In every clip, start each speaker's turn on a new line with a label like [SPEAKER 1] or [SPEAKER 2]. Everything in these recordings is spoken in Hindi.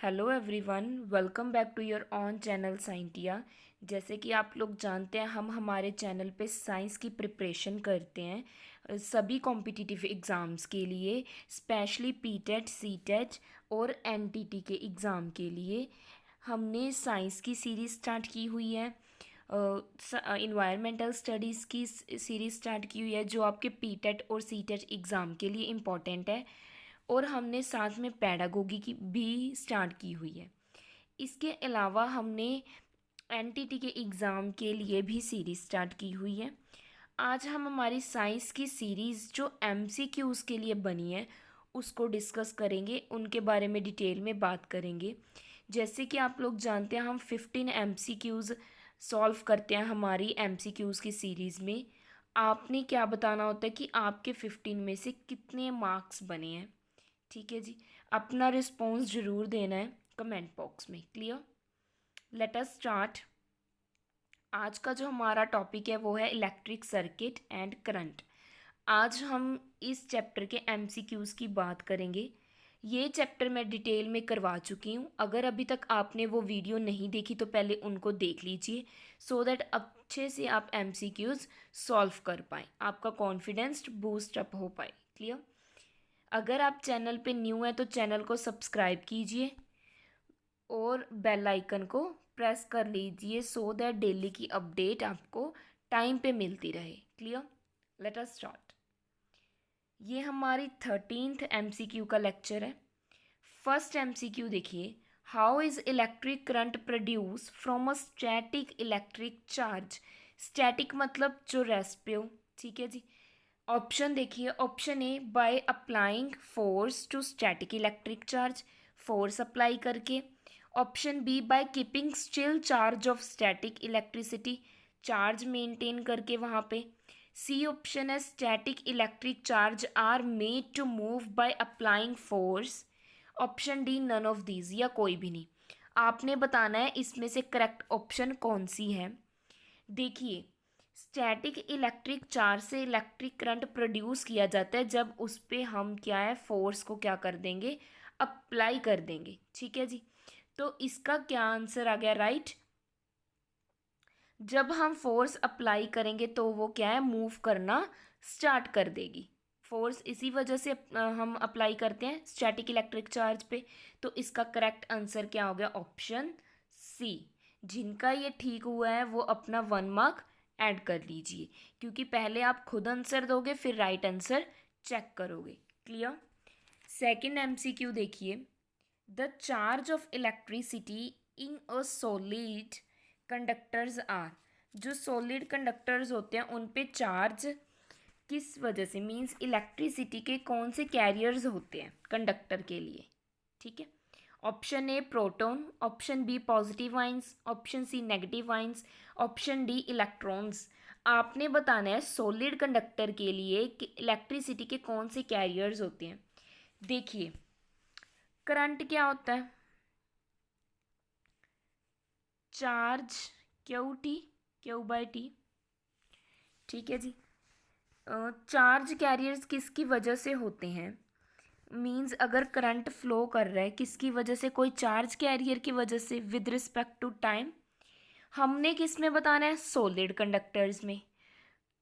[SPEAKER 1] Hello everyone, welcome back to your own channel Scientia. जैसे कि आप लोग जानते हैं, हम हमारे चैनल पे साइंस की प्रिपरेशन करते हैं सभी कॉम्पिटिटिव एग्ज़ाम्स के लिए, स्पेशली पीटेट, सीटेट और एनटीटी के एग्ज़ाम के लिए। हमने साइंस की सीरीज़ स्टार्ट की हुई है, इन्वायरमेंटल स्टडीज़ की सीरीज़ स्टार्ट की हुई है जो आपके पीटेट और सीटेट एग्ज़ाम के लिए इम्पॉर्टेंट है, और हमने साथ में पैडागोगी की भी स्टार्ट की हुई है। इसके अलावा हमने एनटीटी के एग्ज़ाम के लिए भी सीरीज़ स्टार्ट की हुई है। आज हम हमारी साइंस की सीरीज़ जो एमसीक्यूज़ के लिए बनी है उसको डिस्कस करेंगे, उनके बारे में डिटेल में बात करेंगे। जैसे कि आप लोग जानते हैं, हम 15 एमसीक्यूज़ सॉल्व करते हैं हमारी एमसीक्यूज़ की सीरीज़ में। आपने क्या बताना होता है कि आपके 15 में से कितने मार्क्स बने हैं। ठीक है जी, अपना रिस्पॉन्स ज़रूर देना है कमेंट बॉक्स में। Clear, let us start. आज का जो हमारा टॉपिक है वो है इलेक्ट्रिक सर्किट एंड करंट। आज हम इस चैप्टर के एमसीक्यूज़ की बात करेंगे। ये चैप्टर मैं डिटेल में करवा चुकी हूँ। अगर अभी तक आपने वो वीडियो नहीं देखी तो पहले उनको देख लीजिए, सो दैट अच्छे से आप एमसीक्यूज़ सॉल्व कर पाएँ, आपका कॉन्फिडेंस बूस्ट अप हो पाए। क्लियर। अगर आप चैनल पे न्यू हैं तो चैनल को सब्सक्राइब कीजिए और बेल आइकन को प्रेस कर लीजिए, सो दैट डेली की अपडेट आपको टाइम पे मिलती रहे। Clear, let us start. ये हमारी 13th एमसीक्यू का लेक्चर है। फर्स्ट एमसीक्यू देखिए, how is electric current produce from a static electric charge. Static मतलब जो रेस्ट पे हो। ठीक है जी। ऑप्शन देखिए, option A by applying force to static electric charge, force apply करके। Option B by keeping still charge of static electricity, charge maintain करके वहाँ पे। सी ऑप्शन है static electric charge are made to move by applying force. Option D none of these, या कोई भी नहीं। आपने बताना है इसमें से करेक्ट ऑप्शन कौन सी है। देखिए, स्टैटिक इलेक्ट्रिक चार्ज से इलेक्ट्रिक करंट प्रोड्यूस किया जाता है जब उस पे हम क्या है, फोर्स को क्या कर देंगे, अप्लाई कर देंगे। ठीक है जी। तो इसका क्या आंसर आ गया, राइट। जब हम फोर्स अप्लाई करेंगे तो वो क्या है, मूव करना स्टार्ट कर देगी। फोर्स इसी वजह से हम अप्लाई करते हैं स्टैटिक इलेक्ट्रिक चार्ज पे। तो इसका करेक्ट आंसर क्या हो गया, ऑप्शन सी। जिनका ये ठीक हुआ है वो अपना 1 मार्क ऐड कर लीजिए, क्योंकि पहले आप खुद आंसर दोगे फिर राइट आंसर चेक करोगे। क्लियर। सेकंड एमसीक्यू देखिए, the charge of electricity in a solid conductors are. जो सॉलिड कंडक्टर्स होते हैं उन पे चार्ज किस वजह से, मींस इलेक्ट्रिसिटी के कौन से कैरियर्स होते हैं कंडक्टर के लिए। ठीक है। Option A proton, option B positive ions, option C negative ions, option D electrons. आपने बताना है सॉलिड कंडक्टर के लिए कि इलेक्ट्रिसिटी के कौन से कैरियर्स होते हैं। देखिए, करंट क्या होता है, charge Q T, Q by T. ठीक है जी। चार्ज कैरियर्स किसकी वजह से होते हैं, मींस अगर करंट फ्लो कर रहा है किसकी वजह से, कोई चार्ज कैरियर की वजह से विद रिस्पेक्ट टू टाइम। हमने किस में बताना है, सॉलिड कंडक्टर्स में।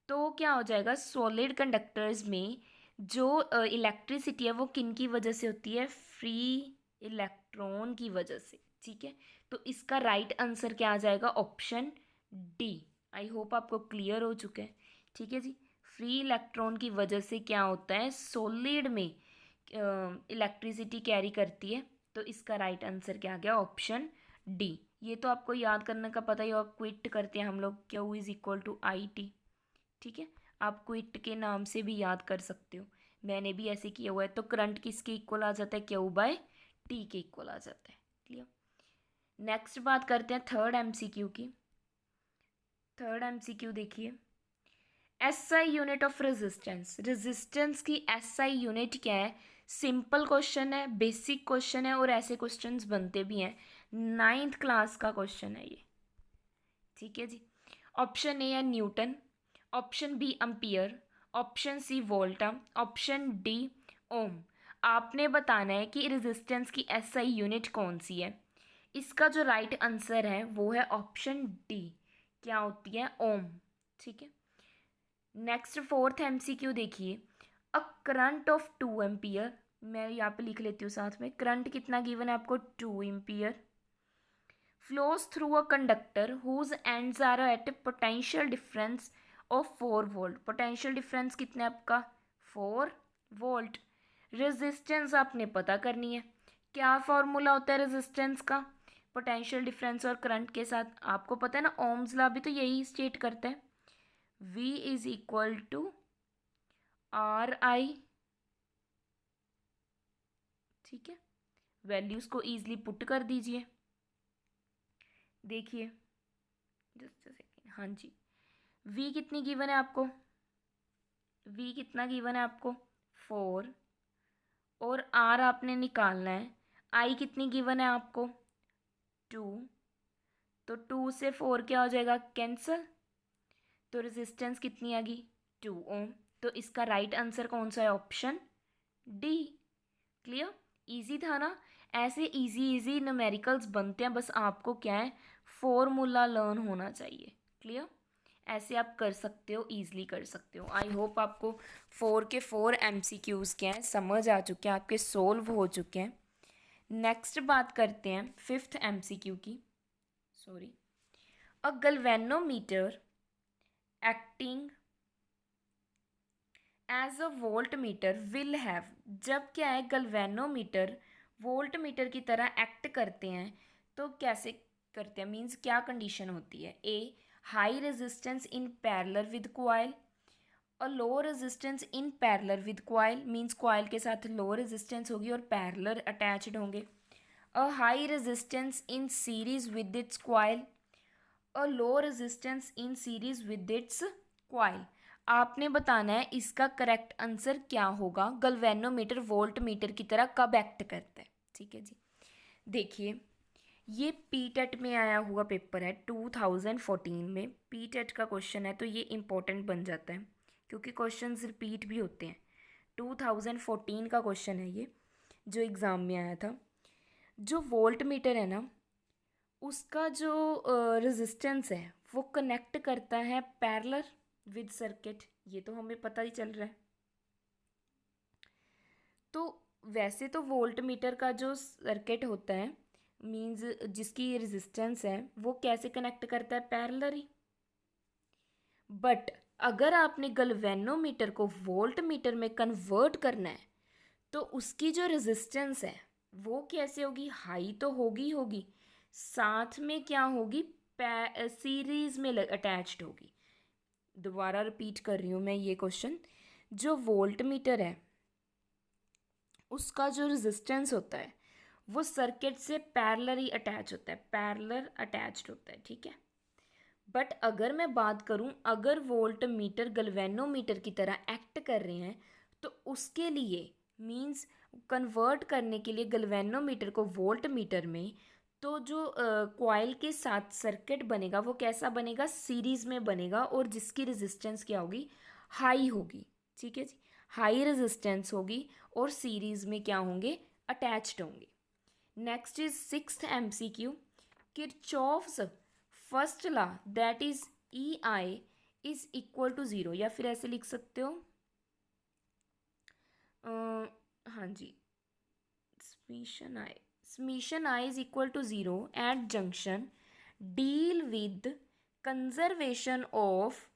[SPEAKER 1] तो क्या हो जाएगा, सॉलिड कंडक्टर्स में जो इलेक्ट्रिसिटी है वो किन की वजह से होती है, फ्री इलेक्ट्रॉन की वजह से। ठीक है। तो इसका राइट आंसर क्या आ जाएगा, ऑप्शन डी। आई होप आपको क्लियर हो चुका है। ठीक है जी। फ्री इलेक्ट्रॉन की वजह से क्या होता है, सॉलिड में इलेक्ट्रिसिटी कैरी करती है। तो इसका राइट आंसर क्या आ गया, ऑप्शन डी। ये तो आपको याद करने का पता ही होगा, क्विट करते हैं हम लोग, Q is equal to I T. ठीक है। आप क्विट के नाम से भी याद कर सकते हो, मैंने भी ऐसे किया हुआ है। तो करंट किसके इक्वल आ जाता है, क्यू बाय टी के इक्वल आ जाता है। क्लियर। नेक्स्ट बात करते हैं थर्ड एमसीक्यू की। थर्ड एमसीक्यू देखिए, SI unit of resistance. Resistance की एसआई यूनिट क्या है। सिंपल क्वेश्चन है, बेसिक क्वेश्चन है, और ऐसे क्वेश्चंस बनते भी हैं। 9th क्लास का क्वेश्चन है ये। ठीक है जी। ऑप्शन ए है Newton, option B ampere, option C Volta, option D ohm. आपने बताना है कि रेजिस्टेंस की एसआई यूनिट कौन सी है। इसका जो राइट आंसर है वो है ऑप्शन डी, क्या होती है, ओम। ठीक है। नेक्स्ट फोर्थ एमसीक्यू देखिए, अ करंट ऑफ 2 एम्पियर, मैं यहाँ पे लिख लेती हूँ साथ में, करंट कितना गिवन है आपको, 2 ampere, flows through a conductor whose ends are at a potential difference of 4 volt। potential difference कितना है आपका, 4 वोल्ट। रेजिस्टेंस आपने पता करनी है, क्या फॉर्मूला होता है रेजिस्टेंस का, पोटेंशियल डिफरेंस और करंट के साथ, आपको पता है ना, ओम्स लॉ भी तो यही स्टेट करता है, V is equal to R I. ठीक है, वैल्यूज को ईजिली पुट कर दीजिए। देखिए जस्ट सेकेंड, हाँ जी, V कितनी गिवन है आपको, V कितना गिवन है आपको, 4, और R आपने निकालना है, I कितनी गिवन है आपको, 2, तो 2 से 4 क्या हो जाएगा, कैंसल, तो रेजिस्टेंस कितनी आ गई, 2 ओम। तो इसका राइट आंसर कौन सा है, ऑप्शन डी। क्लियर, इजी था ना। ऐसे इजी इजी न्यूमेरिकल्स बनते हैं, बस आपको क्या है, फॉर्मूला लर्न होना चाहिए। क्लियर, ऐसे आप कर सकते हो, ईजिली कर सकते हो। आई होप आपको 4 के 4 एमसीक्यूज़ क्या हैं समझ आ चुके हैं, आपके सोल्व हो चुके हैं। नेक्स्ट बात करते हैं फिफ्थ एमसीक्यू की। Sorry, a galvanometer acting as a voltmeter will have, जब क्या है गैल्वेनोमीटर वोल्ट मीटर की तरह एक्ट करते हैं, तो कैसे करते हैं, मीन्स क्या कंडीशन होती है, a high resistance in parallel with coil, a low resistance in parallel with coil, means coil के साथ लो रेजिस्टेंस होगी और पैरेलल अटैच्ड होंगे, a high resistance in series with its coil, a low resistance in series with its coil. आपने बताना है इसका करेक्ट आंसर क्या होगा, गैल्वेनोमीटर वोल्ट मीटर की तरह कब एक्ट करता है। ठीक है जी, देखिए ये पीटेट में आया हुआ पेपर है 2014 में, पीटेट का क्वेश्चन है तो ये इम्पोर्टेंट बन जाता है क्योंकि क्वेश्चंस रिपीट भी होते हैं। 2014 का क्वेश्चन है ये जो एग्ज़ाम में आया था। जो वोल्ट मीटर है ना, उसका जो रेजिस्टेंस है वो कनेक्ट करता है पैरेलल विद सर्किट, ये तो हमें पता ही चल रहा है। तो वैसे तो वोल्ट मीटर का जो सर्किट होता है, मींस जिसकी रेजिस्टेंस है वो कैसे कनेक्ट करता है, पैरेलल। बट अगर आपने गैल्वेनोमीटर को वोल्ट मीटर में कन्वर्ट करना है तो उसकी जो रेजिस्टेंस है वो कैसे होगी, हाई तो होगी होगी, साथ में क्या होगी, सीरीज में अटैच्ड होगी। दोबारा रिपीट कर रही हूँ मैं ये क्वेश्चन, जो वोल्ट मीटर है उसका जो रेजिस्टेंस होता है वो सर्किट से पैरेलली अटैच होता है, पैरेलल अटैच्ड होता है। ठीक है, बट अगर मैं बात करूं, अगर वोल्ट मीटर गैल्वेनोमीटर की तरह एक्ट कर रहे हैं तो उसके लिए मींस कन्वर्ट करने के लिए गैल्वेनोमीटर को वोल्ट मीटर में, तो जो कॉइल के साथ सर्किट बनेगा वो कैसा बनेगा, सीरीज में बनेगा, और जिसकी रेजिस्टेंस क्या होगी, हाई होगी। ठीक है जी, हाई रेजिस्टेंस होगी और सीरीज में क्या होंगे, अटैच्ड होंगे। Next is sixth MCQ, Kirchhoff's first law that is E I is equal to zero, या फिर ऐसे लिख सकते हो, हाँ जी, summation I is equal to zero at junction deal with conservation of,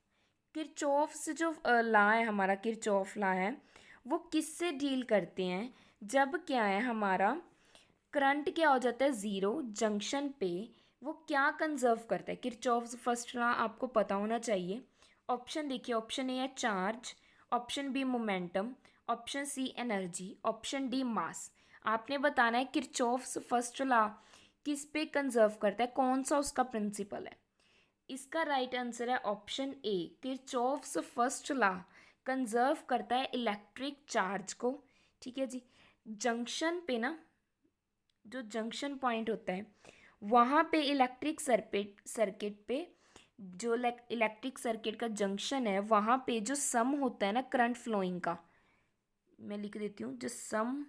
[SPEAKER 1] Kirchhoff's जो लॉ है हमारा, किरचॉफ लॉ है वो किससे डील करते हैं, जब क्या है हमारा करंट क्या हो जाता है ज़ीरो जंक्शन पे, वो क्या कंजर्व करता है, किरचॉफ्स फर्स्ट लॉ आपको पता होना चाहिए। ऑप्शन देखिए, ऑप्शन ए है charge, option B momentum, option C energy, option D mass. आपने बताना है किरचॉफ्स फर्स्ट लॉ किस पे कंजर्व करता है, कौन सा उसका प्रिंसिपल है। इसका राइट आंसर है ऑप्शन ए, किरचॉफ्स फर्स्ट लॉ कंजर्व करता है इलेक्ट्रिक चार्ज को। ठीक है जी, जंक्शन पे ना, जो जंक्शन पॉइंट होता है वहाँ पे इलेक्ट्रिक सर्किट पे, जो इलेक्ट्रिक सर्किट का जंक्शन है वहाँ पे जो सम होता है ना करंट फ्लोइंग का, मैं लिख देती हूँ, जो सम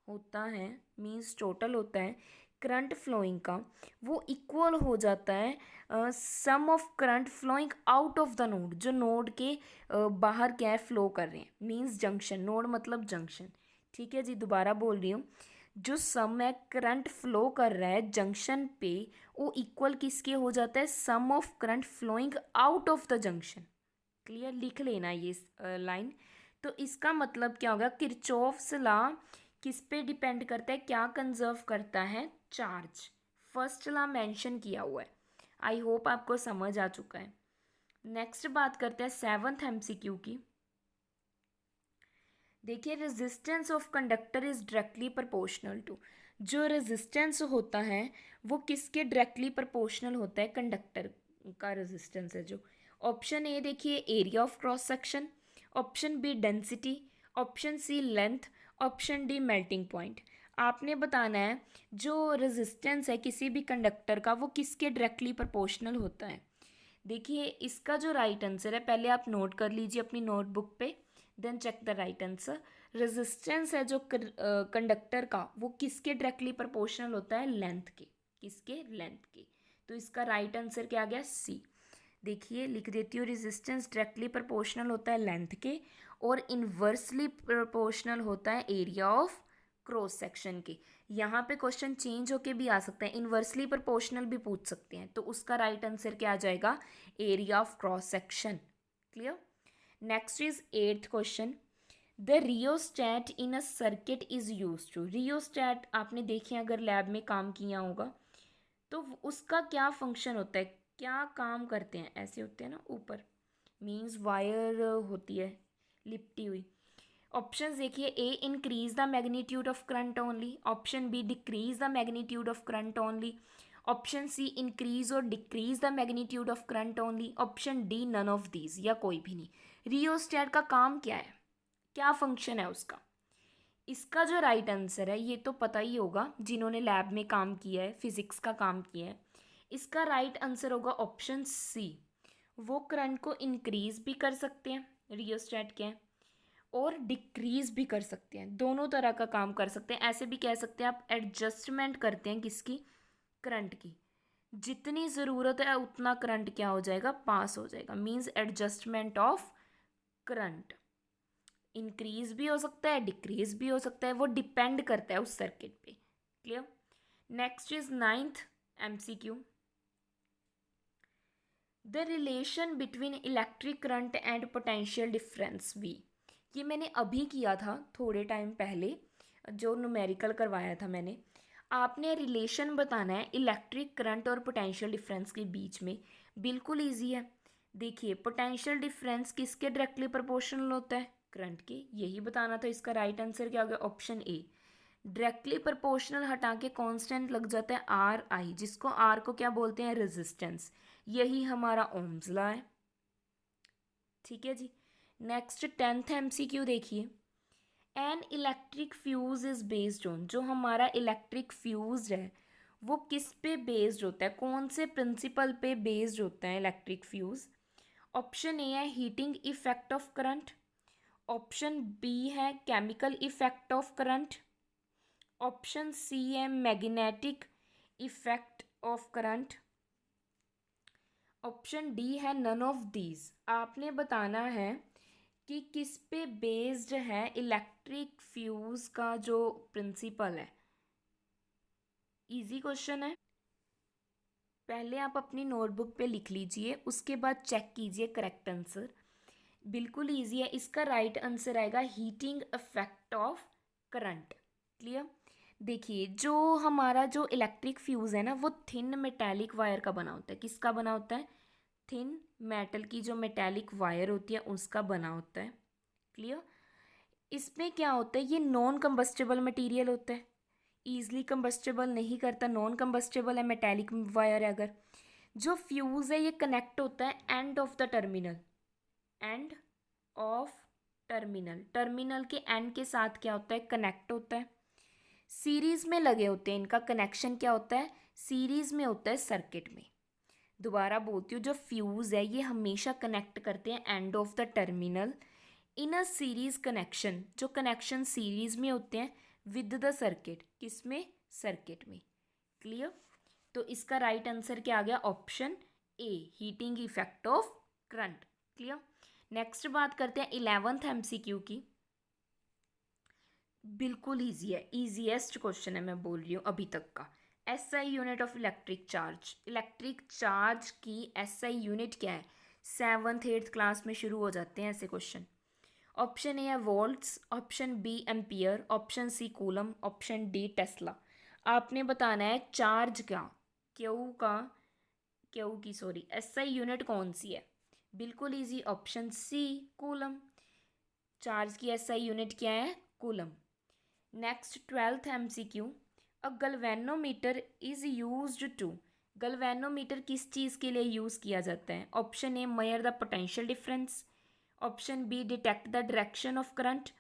[SPEAKER 1] होता है, मीन्स टोटल होता है करंट फ्लोइंग का, वो इक्वल हो जाता है sum of current flowing out of the node, जो नोड के बाहर क्या है फ्लो कर रहे हैं, मीन्स जंक्शन, नोड मतलब जंक्शन। ठीक है जी, दोबारा बोल रही हूँ, जो सम है करंट फ्लो कर रहा है जंक्शन पे, वो इक्वल किसके हो जाता है, sum of current flowing out of the junction. Clear, लिख लेना ये लाइन। तो इसका मतलब क्या होगा, किरचॉफ्स लॉ किस पे डिपेंड करता है, क्या कंजर्व करता है, चार्ज। फर्स्ट लॉ मेंशन किया हुआ है। आई होप आपको समझ आ चुका है। नेक्स्ट बात करते हैं सेवंथ एमसीक्यू की। देखिए, resistance of conductor is directly proportional to, जो रेजिस्टेंस होता है वो किसके डायरेक्टली प्रोपोर्शनल होता है, कंडक्टर का रेजिस्टेंस है जो। ऑप्शन ए देखिए area of cross section, option B density, option C length, option D melting point. आपने बताना है जो रेजिस्टेंस है किसी भी कंडक्टर का वो किसके डायरेक्टली प्रोपोर्शनल होता है। देखिए इसका जो राइट आंसर है, पहले आप नोट कर लीजिए अपनी नोटबुक पे, then check the right answer. Resistance है जो कंडक्टर का, वो किसके डायरेक्टली प्रोपोर्शनल होता है, लेंथ के, किसके, लेंथ के। तो इसका राइट आंसर क्या आ गया, सी। देखिए लिख देती हूँ, रेजिस्टेंस डायरेक्टली प्रोपोर्शनल होता है लेंथ के, और इन्वर्सली प्रोपोर्शनल होता है एरिया ऑफ क्रॉस सेक्शन के। यहाँ पे क्वेश्चन चेंज होके भी आ सकते हैं, इन्वर्सली प्रोपोर्शनल भी पूछ सकते हैं, तो उसका राइट आंसर क्या आ जाएगा, area of cross section. Clear. Next is eighth question, the rheostat in a circuit is use to. Rheostat आपने देखे अगर लैब में काम किया होगा, तो उसका क्या फंक्शन होता है, क्या काम करते हैं, ऐसे होते हैं ना ऊपर, मीन्स वायर होती है लिपटी हुई। ऑप्शन देखिए, A increase the magnitude of current only, option B decrease the magnitude of current only, option C increase और decrease the magnitude of current only, option D none of these, या कोई भी नहीं। रियोस्टैट का काम क्या है, क्या फंक्शन है उसका। इसका जो राइट आंसर है, ये तो पता ही होगा जिन्होंने लैब में काम किया है, फिजिक्स का काम किया है। इसका राइट आंसर होगा ऑप्शन सी। वो करंट को इंक्रीज भी कर सकते हैं, रियोस्टैट क्या है, और डिक्रीज भी कर सकते हैं, दोनों तरह का काम कर सकते हैं। ऐसे भी कह सकते हैं आप एडजस्टमेंट करते हैं किसकी, करंट की। जितनी ज़रूरत है उतना करंट क्या हो जाएगा, पास हो जाएगा, means adjustment of current. Increase भी हो सकता है, डिक्रीज भी हो सकता है, वो डिपेंड करता है उस सर्किट पे। Clear. Next is ninth MCQ, the relation between electric current and potential difference V. ये मैंने अभी किया था थोड़े टाइम पहले, जो न्यूमेरिकल करवाया था मैंने। आपने रिलेशन बताना है इलेक्ट्रिक करंट और पोटेंशियल डिफरेंस के बीच में, बिल्कुल ईजी है। देखिए पोटेंशियल डिफरेंस किसके डायरेक्टली प्रोपोर्शनल होता है, करंट के, यही बताना था। इसका राइट आंसर क्या होगा, ऑप्शन ए। डायरेक्टली प्रोपोर्शनल हटा के कांस्टेंट लग जाता है आर आई, जिसको आर को क्या बोलते हैं, रेजिस्टेंस, यही हमारा ओम्स लॉ है। ठीक है जी। नेक्स्ट 10th एमसीक्यू देखिए, an electric fuse is based on, जो हमारा इलेक्ट्रिक फ्यूज है वो किस पे बेस्ड होता है, कौन से प्रिंसिपल पे बेस्ड होता है इलेक्ट्रिक फ्यूज। ऑप्शन ए है heating effect of current, option B है chemical effect of current, option C है magnetic effect of current, option D है नन ऑफ दीज। आपने बताना है कि किस पे बेस्ड है इलेक्ट्रिक फ्यूज का जो प्रिंसिपल है। इजी क्वेश्चन है, पहले आप अपनी नोटबुक पे लिख लीजिए, उसके बाद चेक कीजिए करेक्ट आंसर। बिल्कुल इजी है, इसका राइट आंसर आएगा heating effect of current. Clear. देखिए जो हमारा जो इलेक्ट्रिक फ्यूज़ है ना, वो थिन मेटेलिक वायर का बना होता है, किसका बना होता है, थिन मेटल की जो मेटेलिक वायर होती है उसका बना होता है। क्लियर। इसमें क्या होता है, ये नॉन कंबस्टेबल मटेरियल होता है, ईजिली कंबस्टेबल नहीं करता, नॉन कंबस्टेबल है, मेटेलिक वायर है। अगर जो फ्यूज़ है ये कनेक्ट होता है end of the terminal, end of terminal, terminal के एंड के साथ क्या होता है, कनेक्ट होता है। सीरीज में लगे होते हैं, इनका कनेक्शन क्या होता है, सीरीज में होता है सर्किट में। दोबारा बोलती हूँ, जो फ्यूज़ है ये हमेशा कनेक्ट करते हैं end of the terminal in a series connection. जो कनेक्शन सीरीज में होते हैं विद द सर्किट, किसमें, सर्किट में। क्लियर। तो इसका राइट आंसर क्या आ गया, option A, heating effect of current. Clear. Next बात करते हैं 11th MCQ की। बिल्कुल ईजी है, ईजीएस्ट क्वेश्चन है, मैं बोल रही हूँ अभी तक का। SI unit of electric charge, electric charge की SI यूनिट क्या है। 7th 8th क्लास में शुरू हो जाते हैं ऐसे क्वेश्चन। ऑप्शन ए है volts, option B ampere, option C coulomb, option D tesla. आपने बताना है चार्ज का, क्यू की सॉरी SI यूनिट कौन सी है। बिल्कुल easy, option C coulomb. Charge की SI यूनिट क्या है, coulomb. Next 12th MCQ, a galvanometer is used to, galvanometer किस चीज़ के लिए यूज़ किया जाता है। Option A measure the potential difference, option B detect the direction of current,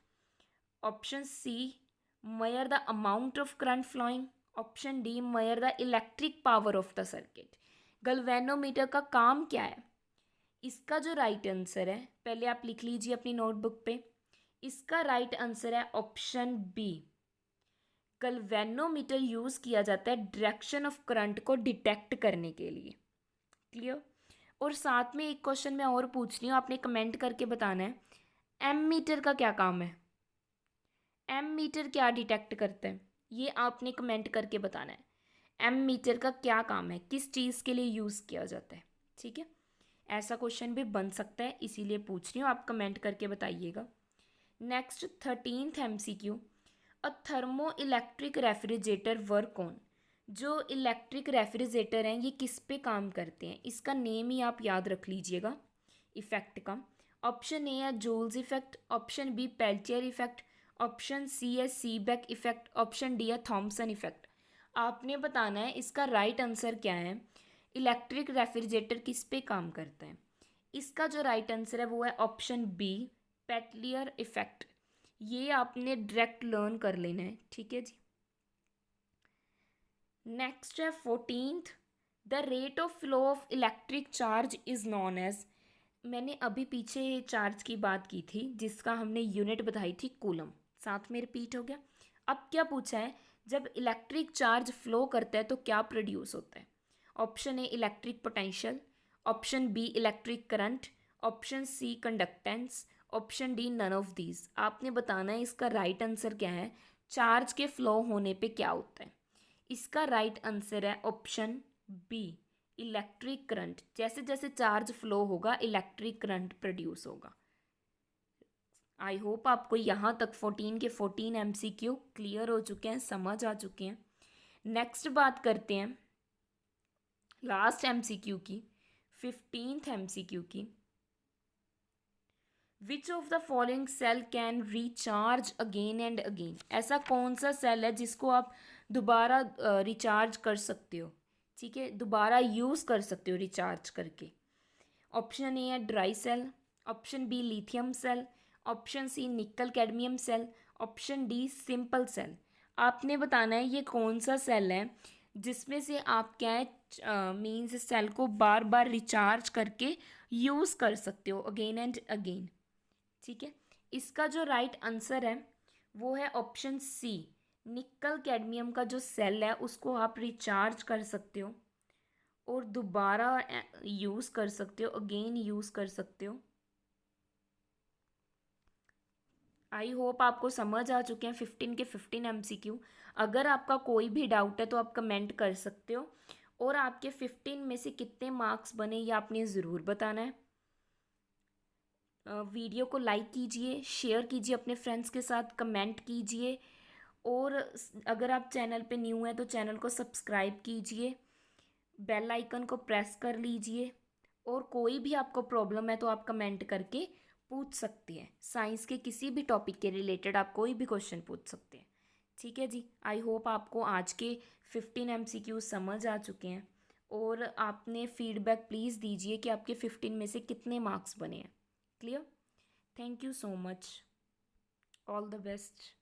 [SPEAKER 1] option C measure the amount of current flowing, option D measure the electric power of the circuit. Galvanometer का काम क्या है। इसका जो राइट आंसर है, पहले आप लिख लीजिए अपनी नोटबुक पे, इसका राइट आंसर है ऑप्शन बी। गल्वेनोमीटर यूज किया जाता है डायरेक्शन ऑफ करंट को डिटेक्ट करने के लिए। क्लियर। और साथ में एक क्वेश्चन मैं और पूछ रही हूँ, आपने कमेंट करके बताना है, एम मीटर का क्या काम है। एम मीटर क्या डिटेक्ट करता है, ये आपने कमेंट करके बताना है। एम मीटर का क्या काम है, किस चीज़ के लिए यूज़ किया जाता है। ठीक है, ऐसा क्वेश्चन भी बन सकता है, इसीलिए पूछ रही हूँ, आप कमेंट करके बताइएगा। Next 13th MCQ, a thermo electric refrigerator work on, जो इलेक्ट्रिक रेफ्रिजरेटर हैं ये किस पे काम करते हैं, इसका नेम ही आप याद रख लीजिएगा इफेक्ट का। ऑप्शन ए है Joule's effect, option B Peltier effect, option C है सीबेक इफेक्ट, ऑप्शन डी है थॉमसन इफेक्ट। आपने बताना है इसका राइट आंसर क्या है, इलेक्ट्रिक रेफ्रिजरेटर किस पे काम करता है। इसका जो राइट आंसर है वो है ऑप्शन बी, पेल्टियर इफेक्ट। ये आपने डायरेक्ट लर्न कर लेना है। ठीक है जी। नेक्स्ट है 14th, the rate of flow of electric charge is known as, मैंने अभी पीछे चार्ज की बात की थी जिसका हमने यूनिट बताई थी कूलम, साथ में रिपीट हो गया। अब क्या पूछा है, जब इलेक्ट्रिक चार्ज फ्लो करता है तो क्या प्रोड्यूस होता है। Option A electric potential, option B electric current, option C conductance, option D none of these. आपने बताना है इसका राइट आंसर क्या है, चार्ज के फ्लो होने पे क्या होता है। इसका राइट आंसर है ऑप्शन बी, इलेक्ट्रिक करंट। जैसे जैसे चार्ज फ्लो होगा इलेक्ट्रिक करंट प्रोड्यूस होगा। आई होप आपको यहाँ तक 14 के 14 MCQ क्लियर हो चुके हैं, समझ आ चुके हैं। नेक्स्ट बात करते हैं लास्ट MCQ की, 15th MCQ की। Which of the following cell can recharge again and again, ऐसा कौन सा सेल है जिसको आप दोबारा रिचार्ज कर सकते हो। ठीक है, दोबारा यूज़ कर सकते हो रिचार्ज करके। ऑप्शन ए है dry cell, option B lithium cell, option C nickel cadmium cell, option D simple cell. आपने बताना है ये कौन सा सेल है जिसमें से आप क्या है मीन्स सेल को बार बार रिचार्ज करके यूज़ कर सकते हो अगेन एंड अगेन। ठीक है, इसका जो राइट आंसर है वो है ऑप्शन सी, निकल कैडमियम का जो सेल है उसको आप रिचार्ज कर सकते हो और दोबारा यूज़ कर सकते हो, अगेन यूज़ कर सकते हो। आई होप आपको समझ आ चुके हैं 15 के 15 MCQ। अगर आपका कोई भी डाउट है तो आप कमेंट कर सकते हो, और आपके 15 में से कितने मार्क्स बने ये आपने ज़रूर बताना है। वीडियो को लाइक कीजिए, शेयर कीजिए अपने फ्रेंड्स के साथ, कमेंट कीजिए, और अगर आप चैनल पे न्यू हैं तो चैनल को सब्सक्राइब कीजिए, बेल आइकन को प्रेस कर लीजिए, और कोई भी आपको प्रॉब्लम है तो आप कमेंट करके पूछ सकते हैं। साइंस के किसी भी टॉपिक के रिलेटेड आप कोई भी क्वेश्चन पूछ सकते हैं। ठीक है जी। आई होप आपको आज के 15 MCQ समझ आ चुके हैं, और आपने फीडबैक प्लीज़ दीजिए कि आपके 15 में से कितने मार्क्स बने हैं। Clear. Thank you so much, all the best.